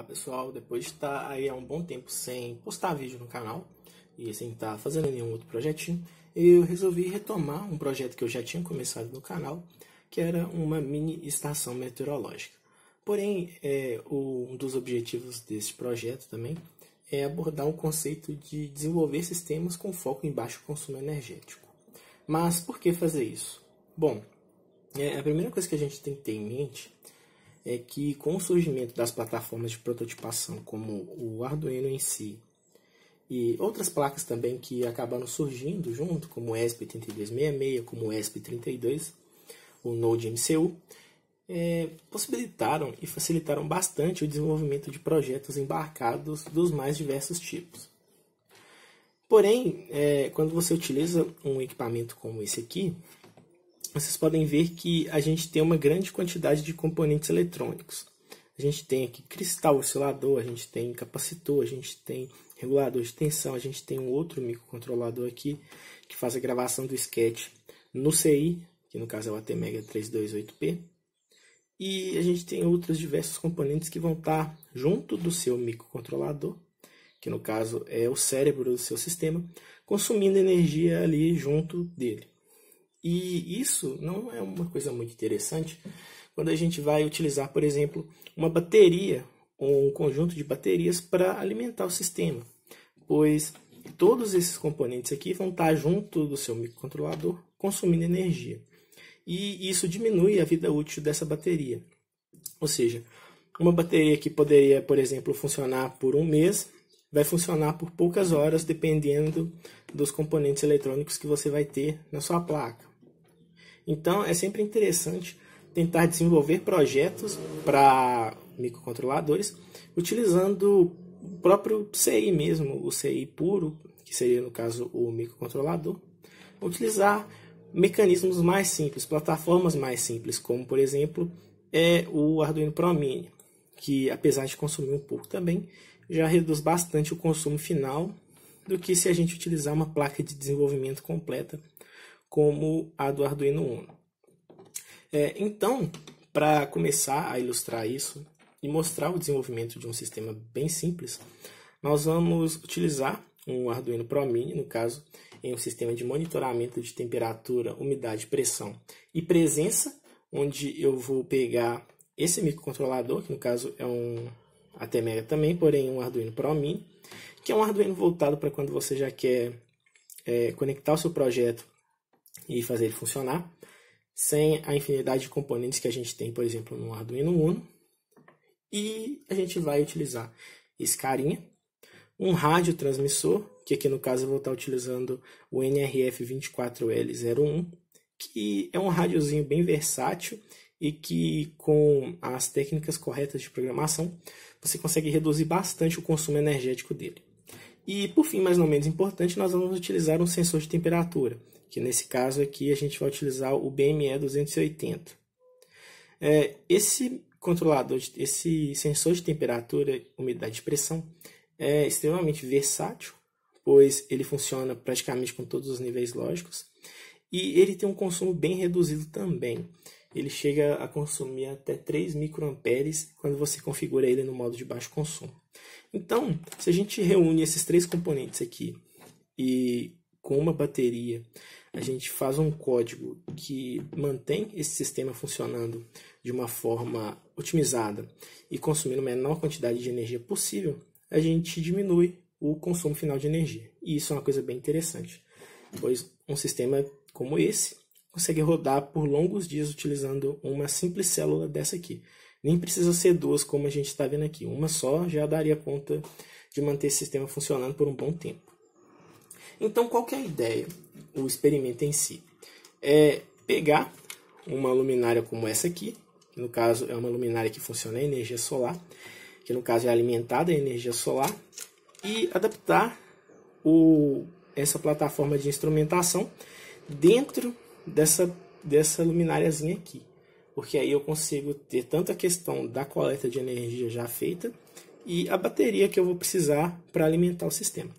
Olá pessoal, depois de estar aí há um bom tempo sem postar vídeo no canal e sem estar fazendo nenhum outro projetinho, eu resolvi retomar um projeto que eu já tinha começado no canal, que era uma mini estação meteorológica. Porém, um dos objetivos desse projeto também é abordar o conceito de desenvolver sistemas com foco em baixo consumo energético. Mas por que fazer isso? Bom, a primeira coisa que a gente tem que ter em mente é que com o surgimento das plataformas de prototipação como o Arduino em si e outras placas também que acabaram surgindo junto, como o ESP8266, como o ESP32, o Node MCU, possibilitaram e facilitaram bastante o desenvolvimento de projetos embarcados dos mais diversos tipos. Porém, quando você utiliza um equipamento como esse aqui, vocês podem ver que a gente tem uma grande quantidade de componentes eletrônicos. A gente tem aqui cristal oscilador, a gente tem capacitor, a gente tem regulador de tensão, a gente tem um outro microcontrolador aqui que faz a gravação do sketch no CI, que no caso é o ATmega 328P. E a gente tem outros diversos componentes que vão estar junto do seu microcontrolador, que no caso é o cérebro do seu sistema, consumindo energia ali junto dele. E isso não é uma coisa muito interessante quando a gente vai utilizar, por exemplo, uma bateria ou um conjunto de baterias para alimentar o sistema, pois todos esses componentes aqui vão estar junto do seu microcontrolador consumindo energia. E isso diminui a vida útil dessa bateria. Ou seja, uma bateria que poderia, por exemplo, funcionar por um mês, vai funcionar por poucas horas, dependendo dos componentes eletrônicos que você vai ter na sua placa. Então, é sempre interessante tentar desenvolver projetos para microcontroladores utilizando o próprio CI mesmo, o CI puro, que seria, no caso, o microcontrolador. Utilizar mecanismos mais simples, plataformas mais simples, como, por exemplo, o Arduino Pro Mini, que, apesar de consumir um pouco também, já reduz bastante o consumo final do que se a gente utilizar uma placa de desenvolvimento completa, como a do Arduino Uno. Então, para começar a ilustrar isso e mostrar o desenvolvimento de um sistema bem simples, nós vamos utilizar um Arduino Pro Mini, no caso, em um sistema de monitoramento de temperatura, umidade, pressão e presença, onde eu vou pegar esse microcontrolador, que no caso é um ATmega também, porém um Arduino Pro Mini, que é um Arduino voltado para quando você já quer conectar o seu projeto e fazer ele funcionar, sem a infinidade de componentes que a gente tem, por exemplo, no Arduino Uno. E a gente vai utilizar esse carinha, um rádio transmissor, que aqui no caso eu vou estar utilizando o NRF24L01, que é um rádiozinho bem versátil e que, com as técnicas corretas de programação, você consegue reduzir bastante o consumo energético dele. E, por fim, mais ou menos importante, nós vamos utilizar um sensor de temperatura, que nesse caso aqui a gente vai utilizar o BME 280. Esse controlador, esse sensor de temperatura, umidade e pressão é extremamente versátil, pois ele funciona praticamente com todos os níveis lógicos e ele tem um consumo bem reduzido também. Ele chega a consumir até 3 microamperes quando você configura ele no modo de baixo consumo. Então, se a gente reúne esses três componentes aqui e com uma bateria, a gente faz um código que mantém esse sistema funcionando de uma forma otimizada e consumindo a menor quantidade de energia possível, a gente diminui o consumo final de energia. E isso é uma coisa bem interessante, pois um sistema como esse consegue rodar por longos dias utilizando uma simples célula dessa aqui. Nem precisa ser duas, como a gente está vendo aqui. Uma só já daria conta de manter esse sistema funcionando por um bom tempo. Então, qual que é a ideia? O experimento em si é pegar uma luminária como essa aqui, que no caso é uma luminária que funciona em energia solar, que no caso é alimentada em energia solar, e adaptar essa plataforma de instrumentação dentro dessa lumináriazinha aqui. Porque aí eu consigo ter tanto a questão da coleta de energia já feita e a bateria que eu vou precisar para alimentar o sistema.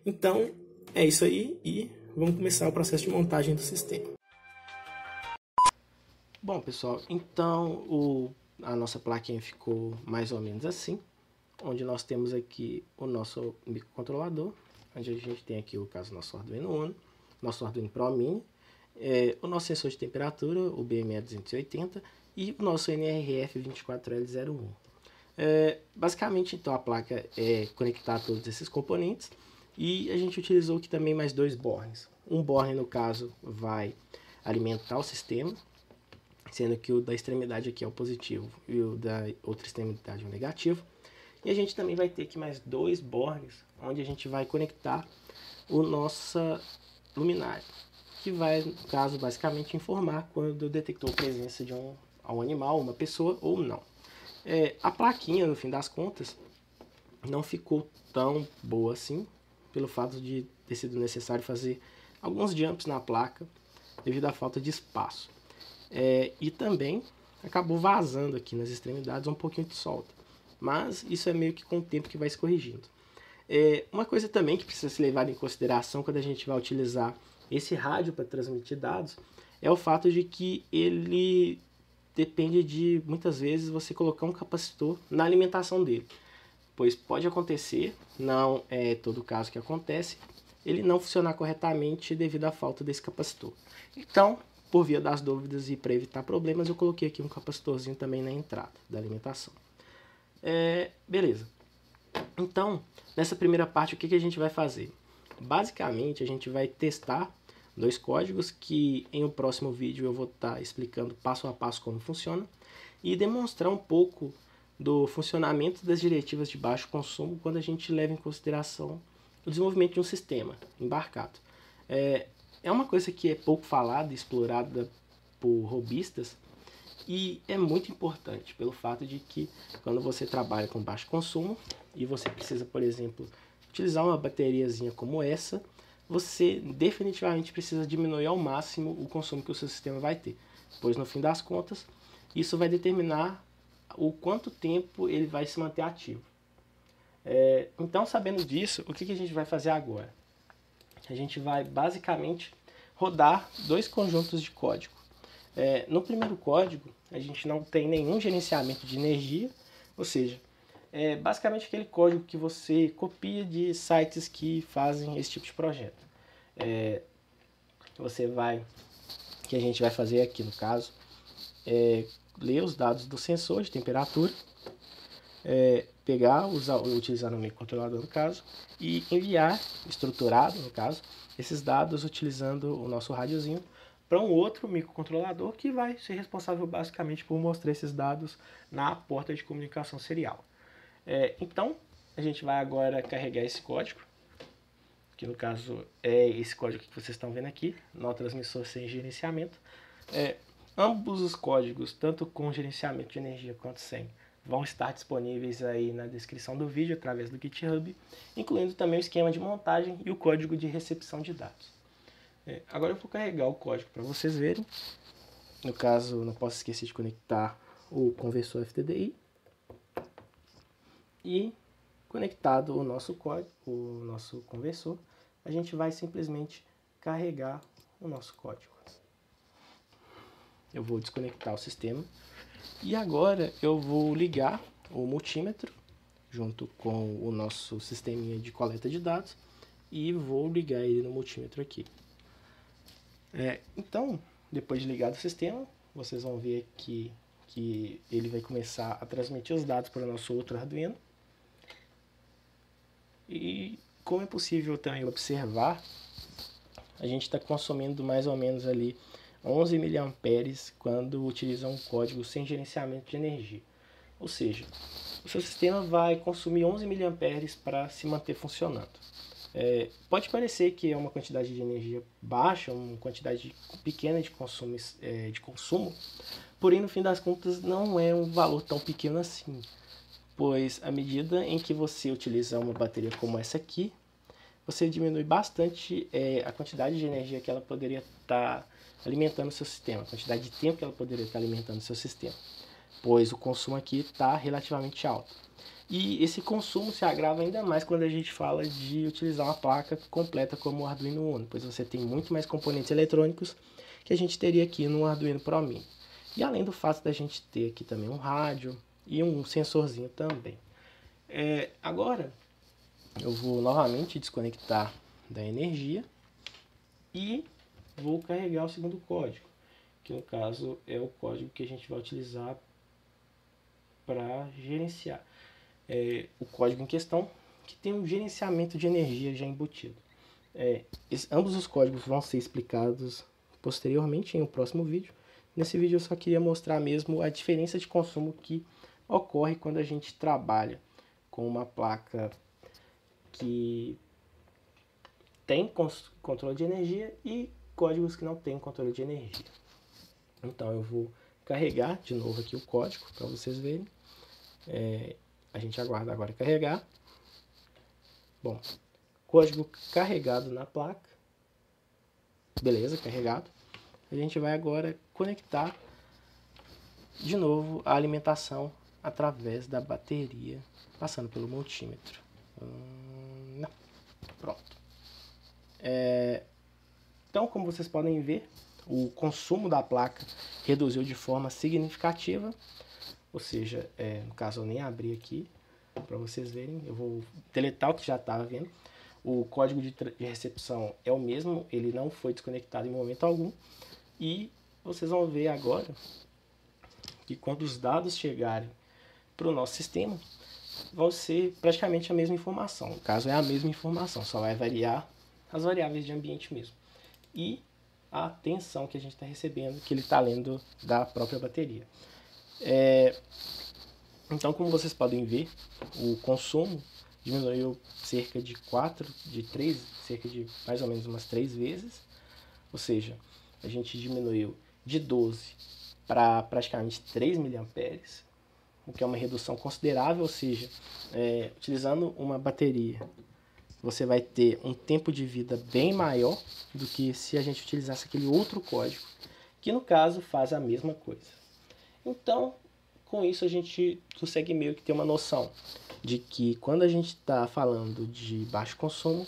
Então, é isso aí e vamos começar o processo de montagem do sistema. Bom, pessoal, então a nossa plaquinha ficou mais ou menos assim. onde nós temos aqui o nosso microcontrolador, onde a gente tem aqui o caso nosso Arduino Uno, nosso Arduino Pro Mini, o nosso sensor de temperatura, o BME280 e o nosso NRF24L01. Basicamente, então, a placa é conectar todos esses componentes e a gente utilizou aqui também mais 2 bornes. Um borne, no caso, vai alimentar o sistema, sendo que o da extremidade aqui é o positivo e o da outra extremidade é o negativo. E a gente também vai ter aqui mais 2 bornes, onde a gente vai conectar o nossa luminária, que vai, no caso, basicamente informar quando detectou a presença de um animal, uma pessoa ou não. A plaquinha, no fim das contas, não ficou tão boa assim, pelo fato de ter sido necessário fazer alguns jumps na placa, devido à falta de espaço. E também acabou vazando aqui nas extremidades um pouquinho de solda, mas isso é meio que com o tempo que vai se corrigindo. Uma coisa também que precisa ser levada em consideração quando a gente vai utilizar esse rádio para transmitir dados é o fato de que ele depende de, muitas vezes, você colocar um capacitor na alimentação dele, pois pode acontecer, não é todo o caso que acontece, ele não funcionar corretamente devido à falta desse capacitor. Então, por via das dúvidas e para evitar problemas, eu coloquei aqui um capacitorzinho também na entrada da alimentação. Beleza. Então, nessa primeira parte, o que a gente vai fazer? Basicamente, a gente vai testar 2 códigos que em um próximo vídeo eu vou estar explicando passo a passo como funciona e demonstrar um pouco do funcionamento das diretivas de baixo consumo quando a gente leva em consideração o desenvolvimento de um sistema embarcado. É uma coisa que é pouco falada e explorada por robistas e é muito importante pelo fato de que quando você trabalha com baixo consumo e você precisa, por exemplo, utilizar uma bateriazinha como essa, você definitivamente precisa diminuir ao máximo o consumo que o seu sistema vai ter, pois no fim das contas isso vai determinar o quanto tempo ele vai se manter ativo. Então, sabendo disso, o que a gente vai fazer agora? A gente vai basicamente rodar 2 conjuntos de código. No primeiro código, a gente não tem nenhum gerenciamento de energia, ou seja, é basicamente aquele código que você copia de sites que fazem esse tipo de projeto. O que a gente vai fazer aqui no caso é ler os dados do sensor de temperatura, utilizar no microcontrolador no caso, e enviar, estruturado no caso, esses dados utilizando o nosso rádiozinho para um outro microcontrolador que vai ser responsável basicamente por mostrar esses dados na porta de comunicação serial. Então, a gente vai agora carregar esse código, que no caso é esse código que vocês estão vendo aqui, nó transmissor sem gerenciamento. Ambos os códigos, tanto com gerenciamento de energia quanto sem, vão estar disponíveis aí na descrição do vídeo através do GitHub, incluindo também o esquema de montagem e o código de recepção de dados. Agora eu vou carregar o código para vocês verem. No caso, não posso esquecer de conectar o conversor FTDI. E conectado o nosso código, o nosso conversor, a gente vai simplesmente carregar o nosso código. Eu vou desconectar o sistema e agora eu vou ligar o multímetro junto com o nosso sisteminha de coleta de dados e vou ligar ele no multímetro aqui. Então, depois de ligado o sistema, vocês vão ver que ele vai começar a transmitir os dados para o nosso outro Arduino. E como é possível também observar, a gente está consumindo mais ou menos ali 11 mA quando utiliza um código sem gerenciamento de energia. Ou seja, o seu sistema vai consumir 11 mA para se manter funcionando. Pode parecer que é uma quantidade de energia baixa, uma quantidade pequena de consumo, porém no fim das contas não é um valor tão pequeno assim, pois à medida em que você utiliza uma bateria como essa aqui, você diminui bastante a quantidade de energia que ela poderia estar alimentando o seu sistema, a quantidade de tempo que ela poderia estar alimentando o seu sistema, pois o consumo aqui está relativamente alto. E esse consumo se agrava ainda mais quando a gente fala de utilizar uma placa completa como o Arduino Uno, pois você tem muito mais componentes eletrônicos que a gente teria aqui no Arduino Pro Mini. E além do fato da gente ter aqui também um rádio e um sensorzinho também. Agora, eu vou novamente desconectar da energia e vou carregar o segundo código, que no caso é o código que a gente vai utilizar para gerenciar. O código em questão, que tem um gerenciamento de energia já embutido. Ambos os códigos vão ser explicados posteriormente em um próximo vídeo. Nesse vídeo eu só queria mostrar mesmo a diferença de consumo que ocorre quando a gente trabalha com uma placa que tem controle de energia e códigos que não têm controle de energia. Então eu vou carregar de novo aqui o código para vocês verem. A gente aguarda agora carregar. Bom, código carregado na placa. Beleza, carregado. A gente vai agora conectar de novo a alimentação através da bateria, passando pelo multímetro. Não. Pronto. Então, como vocês podem ver, o consumo da placa reduziu de forma significativa. Ou seja, no caso eu nem abri aqui para vocês verem. Eu vou deletar o que já estava vendo. O código de recepção é o mesmo, ele não foi desconectado em momento algum. E vocês vão ver agora que quando os dados chegarem para o nosso sistema, vão ser praticamente a mesma informação. No caso é a mesma informação, só vai variar as variáveis de ambiente mesmo. E a tensão que a gente está recebendo, que ele está lendo da própria bateria. Então, como vocês podem ver, o consumo diminuiu cerca de cerca de mais ou menos umas 3 vezes. Ou seja, a gente diminuiu de 12 para praticamente 3 mA, o que é uma redução considerável. Ou seja, utilizando uma bateria, você vai ter um tempo de vida bem maior do que se a gente utilizasse aquele outro código, que no caso faz a mesma coisa. Então, com isso a gente consegue meio que ter uma noção de que quando a gente está falando de baixo consumo,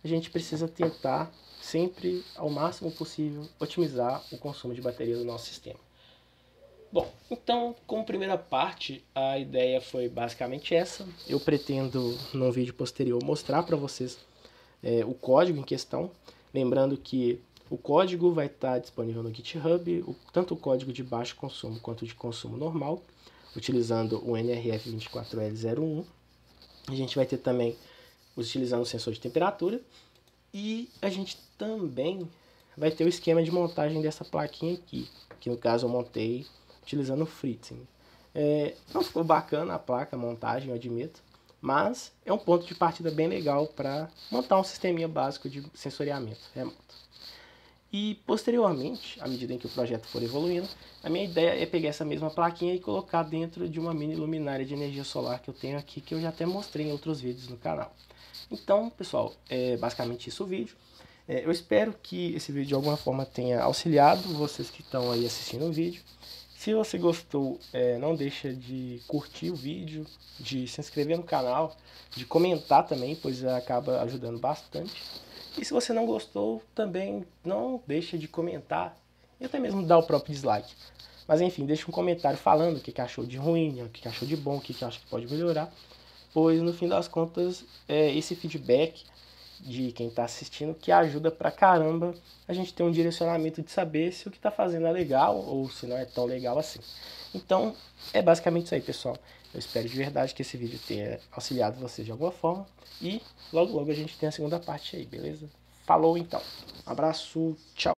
a gente precisa tentar sempre, ao máximo possível, otimizar o consumo de bateria do nosso sistema. Bom, então, como primeira parte, a ideia foi basicamente essa. Eu pretendo, num vídeo posterior, mostrar para vocês o código em questão. Lembrando que o código vai estar disponível no GitHub, tanto o código de baixo consumo quanto de consumo normal, utilizando o NRF24L01. A gente vai ter também utilizando o sensor de temperatura. E a gente também vai ter o esquema de montagem dessa plaquinha aqui, que no caso eu montei utilizando o Fritzen. Não ficou bacana a placa, a montagem, eu admito, mas é um ponto de partida bem legal para montar um sisteminha básico de sensoriamento remoto. E posteriormente, à medida em que o projeto for evoluindo, a minha ideia é pegar essa mesma plaquinha e colocar dentro de uma mini luminária de energia solar que eu tenho aqui, que eu já até mostrei em outros vídeos no canal. Então, pessoal, é basicamente isso o vídeo. Eu espero que esse vídeo de alguma forma tenha auxiliado vocês que estão aí assistindo o vídeo. Se você gostou, não deixa de curtir o vídeo, de se inscrever no canal, de comentar também, pois acaba ajudando bastante. E se você não gostou, também não deixa de comentar e até mesmo dar o próprio dislike. Mas enfim, deixa um comentário falando o que achou de ruim, o que achou de bom, o que acha que pode melhorar. Pois no fim das contas, esse feedback de quem está assistindo que ajuda pra caramba a gente ter um direcionamento de saber se o que está fazendo é legal ou se não é tão legal assim. Então, é basicamente isso aí, pessoal. Eu espero de verdade que esse vídeo tenha auxiliado vocês de alguma forma. E logo logo a gente tem a segunda parte aí, beleza? Falou então. Um abraço, tchau.